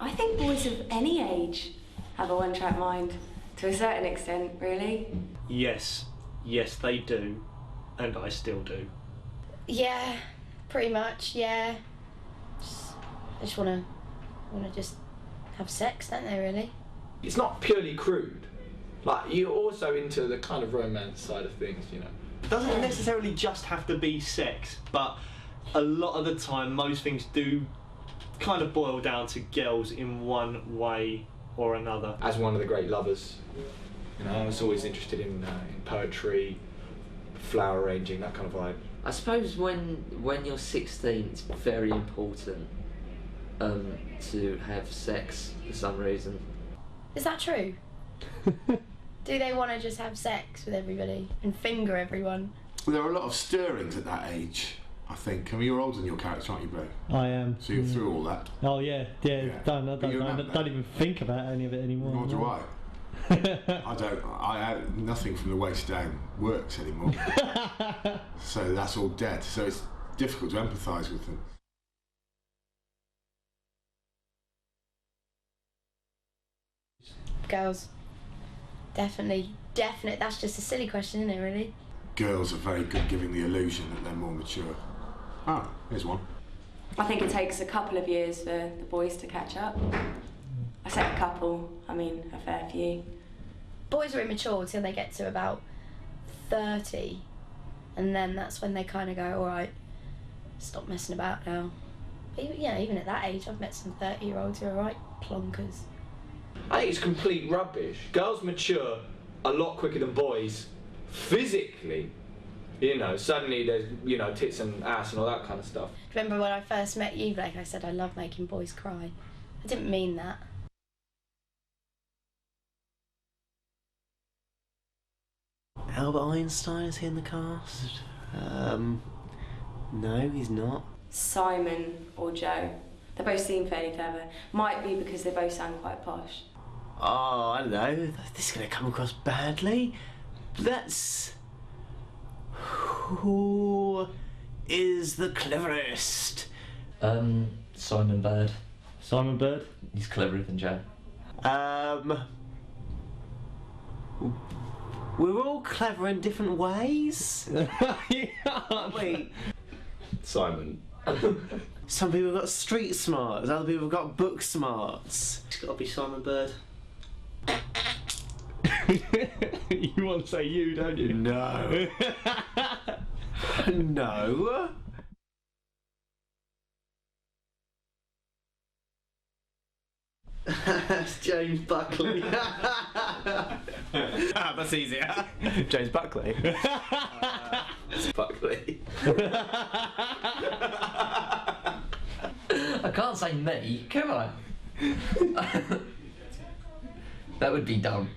I think boys of any age have a one-track mind, to a certain extent, really. Yes, they do, and I still do. Yeah, pretty much, yeah. They just wanna just have sex, don't they, really? It's not purely crude. Like, you're also into the kind of romance side of things, you know. It doesn't necessarily just have to be sex, but a lot of the time most things do kind of boil down to girls in one way or another. As one of the great lovers, you know, I was always interested in poetry, flower arranging, that kind of vibe. I suppose when you're 16, it's very important to have sex for some reason. Is that true? Do they want to just have sex with everybody and finger everyone? Well, there are a lot of stirrings at that age, I think. I mean, you're older than your character, aren't you, Bro? I am. So you're through all that. Oh yeah. Don't even think about any of it anymore. Nor do I. I don't. Nothing from the waist down works anymore. So that's all dead. So it's difficult to empathise with them. Girls. Definitely. That's just a silly question, isn't it, really? Girls are very good giving the illusion that they're more mature. Oh, here's one. I think it takes a couple of years for the boys to catch up. I say a couple, I mean a fair few. Boys are immature till they get to about 30, and then that's when they kind of go, all right, stop messing about now. But, yeah, even at that age, I've met some 30-year-olds who are right plonkers. I think it's complete rubbish. Girls mature a lot quicker than boys, physically. You know, suddenly there's, you know, tits and ass and all that kind of stuff. Remember when I first met you, Blake, I said I love making boys cry. I didn't mean that. Albert Einstein, is he in the cast? No, he's not. Simon or Joe. They both seem fairly clever. Might be because they both sound quite posh. Oh, I don't know. This is going to come across badly. That's... Who is the cleverest? Simon Bird. Simon Bird? He's cleverer than Joe. We're all clever in different ways. Wait. Simon. Some people have got street smarts, other people have got book smarts. It's got to be Simon Bird. You want to say you, don't you? No. No. That's James Buckley. That's easier. James Buckley. Buckley. I can't say me, can I? That would be dumb.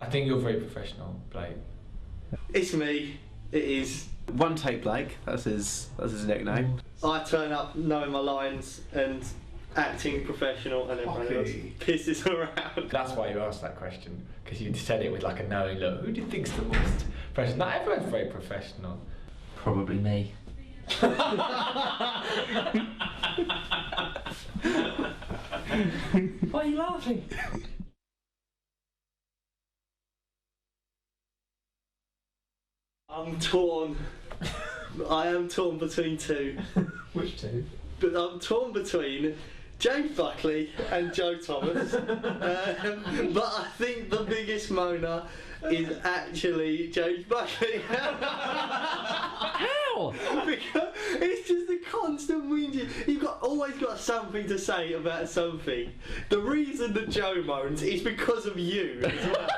I think you're very professional, Blake. It's me. It is. One Take Blake. That's his nickname. I turn up knowing my lines and acting professional, and everyone else pisses around. That's why you asked that question, because you said it with like a knowing look. Who do you think's the most professional? Not everyone's very professional. Probably me. Why are you laughing? I'm torn. I am torn between two. Which two? But I'm torn between James Buckley and Joe Thomas. But I think the biggest moaner is actually James Buckley. How? Because it's just a constant whinging. You've always got something to say about something. The reason that Joe moans is because of you as well.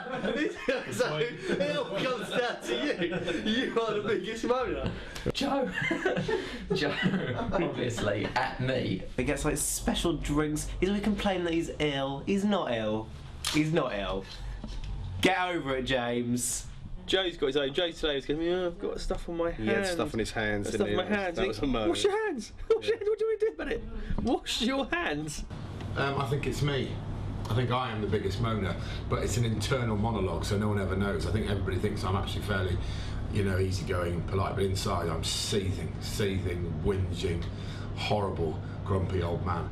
So it all comes down to you. You are the biggest moaner. Joe. Joe, obviously, at me. He gets like special drinks. He's always complaining that he's ill. He's not ill. He's not ill. Get over it, James. Joe's got his own. Joe today was going, I've got stuff on my hands. He had stuff on his hands. Stuff on my hands. That was a moan. Wash your hands. Wash your hands. What do we do about it? Wash your hands. I think it's me. I think I am the biggest moaner, but it's an internal monologue, so no one ever knows. I think everybody thinks I'm actually fairly you know, easygoing and polite, but inside I'm seething, whinging, horrible, grumpy old man.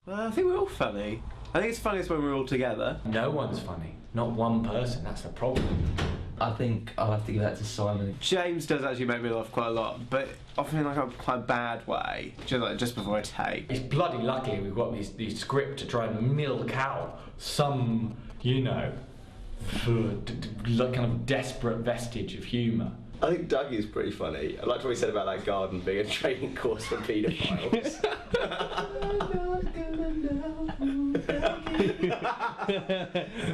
Well, I think we're all funny. I think it's funniest when we're all together. No one's funny. Not one person. That's the problem. I think I'll have to give that to Simon. James does actually make me laugh quite a lot, but often in like a quite bad way, just before a take. It's bloody lucky we've got these script to try and milk out some, you know, kind of desperate vestige of humour. I think Dougie's pretty funny. I liked what he said about that garden being a training course for paedophiles.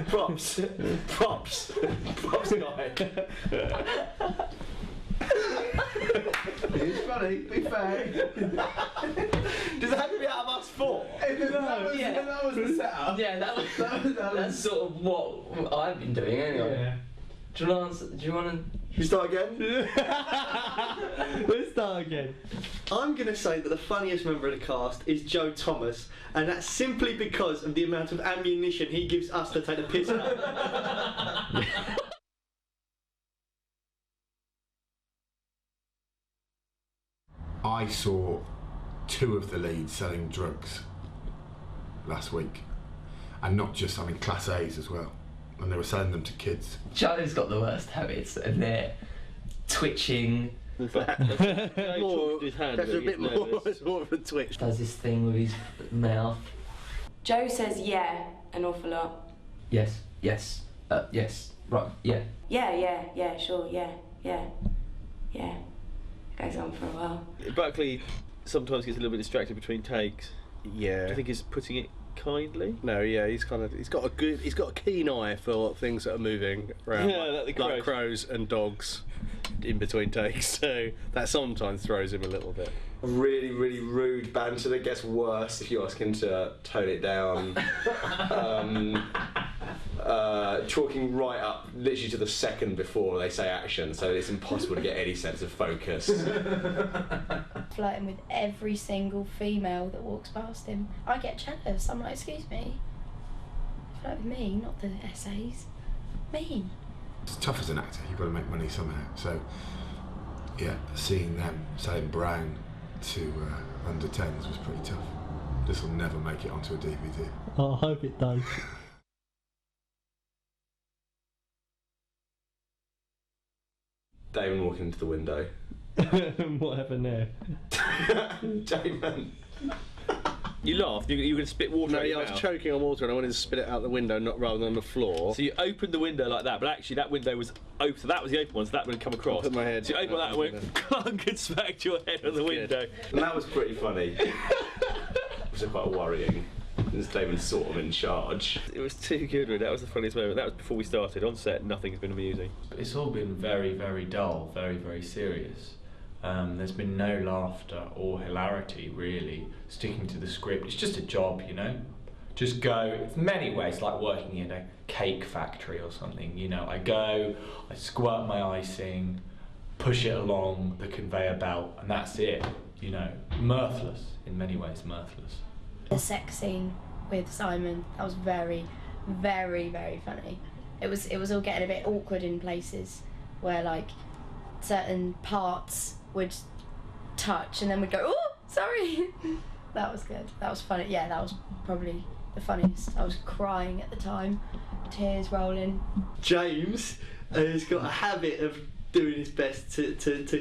Props, guy. It's funny, be fair. Does it have to be out of us four? That was the setup. Yeah, that's sort of what I've been doing anyway. Yeah. Do you want to? Should we start again? Let's start again. I'm going to say that the funniest member of the cast is Joe Thomas, and that's simply because of the amount of ammunition he gives us to take the piss out. I saw 2 of the leads selling drugs last week, and not just, I mean, Class A's as well, and they were selling them to kids. Joe's got the worst habits, and they're twitching. More, that's a bit more, it's more of a twitch. Does this thing with his mouth. Joe says yeah an awful lot. Yes. Right. Yeah. Yeah, sure, yeah. It goes on for a while. Buckley sometimes gets a little bit distracted between takes. Yeah. Do you think he's putting it kindly? No, yeah, he's got a keen eye for things that are moving around, Yeah, like crows and dogs in between takes. So that sometimes throws him a little bit. Really, really rude banter that gets worse if you ask him to tone it down. Talking right up, literally to the second before they say action, so it's impossible to get any sense of focus. Flirting with every single female that walks past him. I get jealous. I'm like, excuse me. Flirt with me, not the essays. Me. It's tough as an actor, you've got to make money somehow. So, yeah, seeing them selling brown to under 10s was pretty tough. This will never make it onto a DVD. I hope it does. Damon walking into the window. What happened there? Damon. You laughed. You were going to spit water out No, your I was mouth. choking on water and I wanted to spit it out the window, rather than on the floor. So you opened the window like that, but actually that window was open. So that was the open one, so that would have come across. Put my head So you opened that and went clunk and smacked your head on the window. And that was pretty funny. It was quite worrying. This Damon's sort of in charge. It was too good, really. That was the funniest moment. That was before we started. On set, nothing's been amusing. It's all been very, very dull, very, very serious. There's been no laughter or hilarity, really, sticking to the script. It's just a job, you know? Just go, in many ways, like working in a cake factory or something, you know? I go, I squirt my icing, push it along the conveyor belt, and that's it, you know? Mirthless, in many ways, mirthless. The sex scene with Simon, that was very, very, very funny. It was all getting a bit awkward in places where like certain parts would touch and then we'd go, oh, sorry. That was good. That was funny. Yeah, that was probably the funniest. I was crying at the time, tears rolling. James has got a habit of doing his best to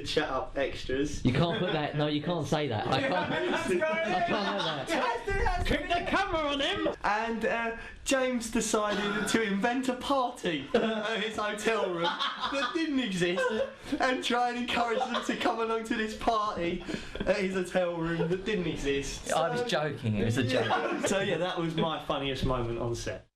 chat up extras. You can't put that. No, you can't say that. I can't have that. Keep the camera on him! And James decided to invent a party at his hotel room that didn't exist and try and encourage them to come along to this party at his hotel room that didn't exist. I was joking. It was a joke. So yeah, that was my funniest moment on set.